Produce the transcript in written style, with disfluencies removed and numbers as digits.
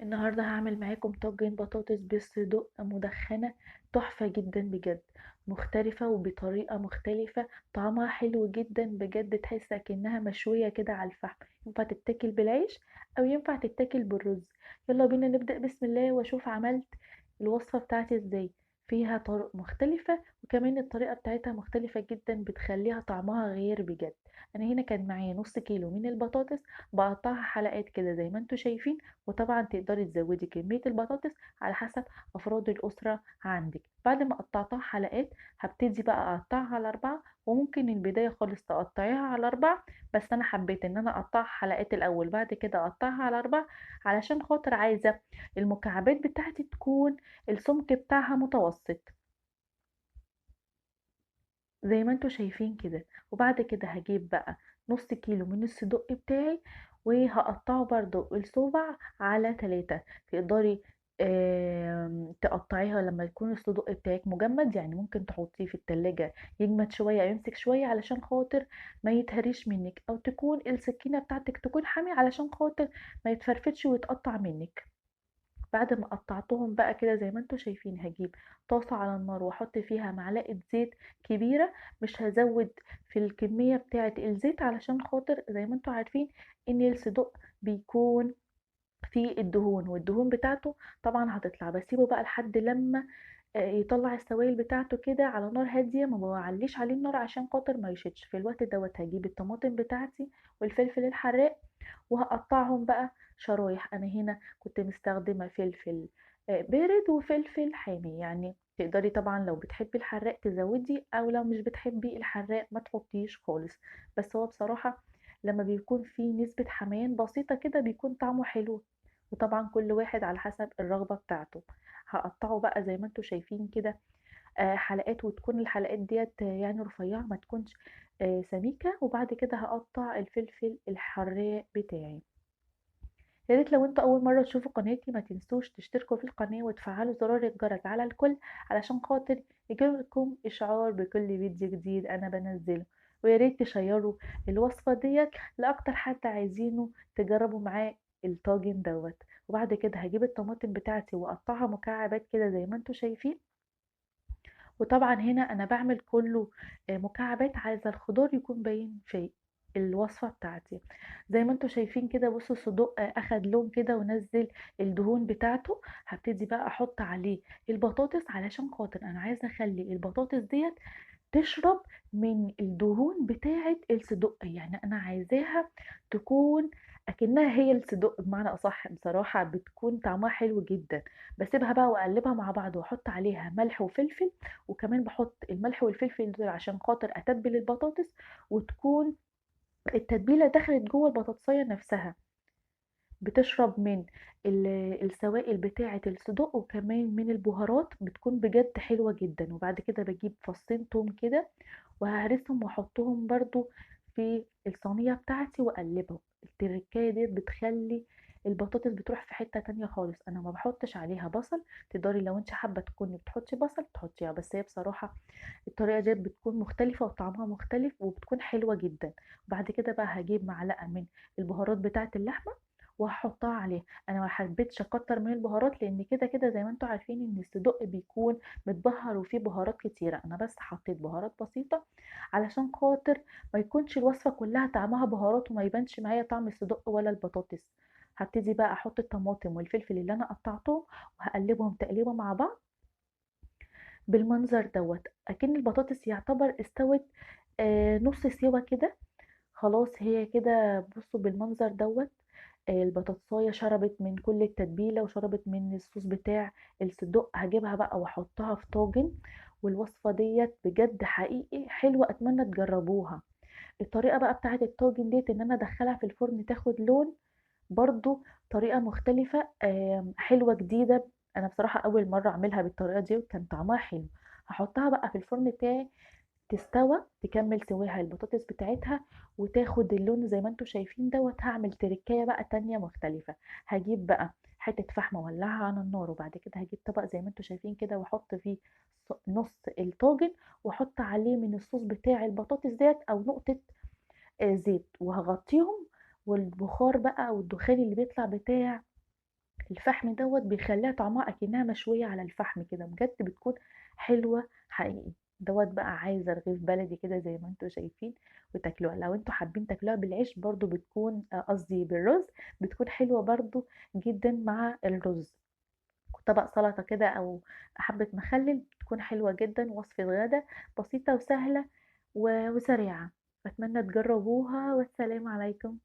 النهاردة هعمل معاكم طاجن بطاطس بالصدق مدخنة تحفة جدا بجد. مختلفة وبطريقة مختلفة، طعمها حلو جدا بجد، تحس اكنها مشوية كده على الفحم. ينفع تتاكل بالعيش او ينفع تتاكل بالرز. يلا بينا نبدأ بسم الله واشوف عملت الوصفة بتاعتي ازاي. فيها طرق مختلفة وكمان الطريقة بتاعتها مختلفة جدا بتخليها طعمها غير بجد. انا هنا كان معايا نص كيلو من البطاطس، بقطعها حلقات كده زي ما انتوا شايفين. وطبعا تقدري تزودي كمية البطاطس على حسب أفراد الأسرة عندك. بعد ما قطعتها حلقات هبتدي بقى أقطعها على 4، وممكن البداية خالص تقطعيها على 4، بس أنا حبيت إن أنا أقطعها حلقات الأول بعد كده أقطعها على 4، علشان خاطر عايزة المكعبات بتاعتي تكون السمك بتاعها متوسط زي ما انتوا شايفين كده. وبعد كده هجيب بقى نص كيلو من الصدق بتاعي، وهقطعه برضو الصوبع على 3. تقدري تقطعيها لما يكون الصدق بتاعك مجمد، يعني ممكن تحطيه في التلاجة يجمد شوية يمسك شوية علشان خاطر ما يتهريش منك، او تكون السكينة بتاعتك تكون حامي علشان خاطر ما يتفرفتش ويتقطع منك. بعد ما قطعتهم بقى كده زي ما انتوا شايفين، هجيب طاسة على النار واحط فيها معلقة زيت كبيرة. مش هزود في الكمية بتاعة الزيت علشان خاطر زي ما انتوا عارفين ان الصدوق بيكون فيه الدهون، والدهون بتاعته طبعا هتطلع. بسيبه بقى لحد لما يطلع السوائل بتاعته كده على نار هادية، ما بعليش عليه النار عشان خاطر ما يشدش. في الوقت دوت هجيب الطماطم بتاعتي والفلفل الحراق وهقطعهم بقى شرايح. انا هنا كنت مستخدمة فلفل بارد وفلفل حامي، يعني تقدري طبعا لو بتحبي الحراق تزودي، او لو مش بتحبي الحراق ما تحطيش خالص. بس هو بصراحة لما بيكون فيه نسبة حماية بسيطة كده بيكون طعمه حلو. وطبعا كل واحد على حسب الرغبة بتاعته. هقطعه بقى زي ما انتوا شايفين كده حلقات، وتكون الحلقات ديت يعني رفيعة ما تكونش سميكة. وبعد كده هقطع الفلفل الحراق بتاعي. يا ريت لو انتوا اول مرة تشوفوا قناتي ما تنسوش تشتركوا في القناة وتفعلوا زرار الجرس على الكل، علشان خاطر يجيلكم اشعار بكل فيديو جديد انا بنزله. ويا ريت تشيروا الوصفة ديت لاكتر حد عايزينه تجربوا معاه الطاجن دوت. وبعد كده هجيب الطماطم بتاعتي واقطعها مكعبات كده زي ما انتوا شايفين. وطبعا هنا انا بعمل كله مكعبات، عايزه الخضار يكون باين في الوصفه بتاعتي. زي ما انتوا شايفين كده، بصوا الصدوق اخد لون كده ونزل الدهون بتاعته. هبتدي بقى احط عليه البطاطس علشان خاطر انا عايزه اخلي البطاطس ديت تشرب من الدهون بتاعة الصدق، يعني انا عايزاها تكون اكنها هي الصدق بمعنى اصح. بصراحة بتكون طعمها حلو جدا. بسيبها بقى واقلبها مع بعض واحط عليها ملح وفلفل، وكمان بحط الملح والفلفل دول عشان خاطر اتبل البطاطس وتكون التتبيلة دخلت جوه البطاطسية نفسها، بتشرب من السوائل بتاعة الصدوق وكمان من البهارات، بتكون بجد حلوة جدا. وبعد كده بجيب فصين توم كده وههرسهم واحطهم برضو في الصينية بتاعتي واقلبهم. التركاية ديت بتخلي البطاطس بتروح في حتة تانية خالص. انا ما بحطش عليها بصل، تقدري لو انت حابة تكوني بتحطي بصل تحطيها، بس هي بصراحة الطريقة ديت بتكون مختلفة وطعمها مختلف وبتكون حلوة جدا. وبعد كده بقى هجيب معلقة من البهارات بتاعة اللحمة وهحطها عليه. انا ما حبيتش اكتر من البهارات لان كده كده زي ما انتوا عارفين ان الصدق بيكون متبهر وفيه بهارات كتيرة. انا بس حطيت بهارات بسيطة علشان خاطر ما يكونش الوصفة كلها طعمها بهارات وما يبانش معايا طعم الصدق ولا البطاطس. هبتدي بقى احط الطماطم والفلفل اللي انا قطعتهم وهقلبهم تقليبه مع بعض بالمنظر دوت، اكن البطاطس يعتبر استوت نص سوا كده. خلاص هي كده، بصوا بالمنظر دوت البطاطساية شربت من كل التتبيلة وشربت من الصوص بتاع الصدق. هجيبها بقى واحطها في طاجن. والوصفة ديت بجد حقيقي حلوة، اتمنى تجربوها. الطريقة بقى بتاعت الطاجن ديت ان انا ادخلها في الفرن تاخد لون، برضو طريقة مختلفة حلوة جديدة. انا بصراحة اول مرة اعملها بالطريقة دي وكان طعمها حلو. هحطها بقى في الفرن بتاعي تستوى تكمل سواها البطاطس بتاعتها وتاخد اللون زي ما انتوا شايفين دوت. هعمل تركاية بقى تانية مختلفة. هجيب بقى حتة فحم اولعها على النار، وبعد كده هجيب طبق زي ما انتوا شايفين كده واحط فيه نص الطاجن، واحط عليه من الصوص بتاع البطاطس ديت او نقطة زيت، وهغطيهم. والبخار بقى او الدخان اللي بيطلع بتاع الفحم دوّة بيخلّيها طعمها أكنها مشوية على الفحم كده، بجد بتكون حلوة حقيقي. دوّة بقى عايزة رغيف بلدي كده زي ما أنتم شايفين وتاكلوها، لو أنتم حابين تاكلوها بالعيش برضه بتكون قصدي بالرز، بتكون حلوة برضه جدًا مع الرز. وطبق سلطة كده أو حبة مخلل بتكون حلوة جدًا، وصفة غدا بسيطة وسهلة وسريعة، أتمنى تجربوها والسلام عليكم.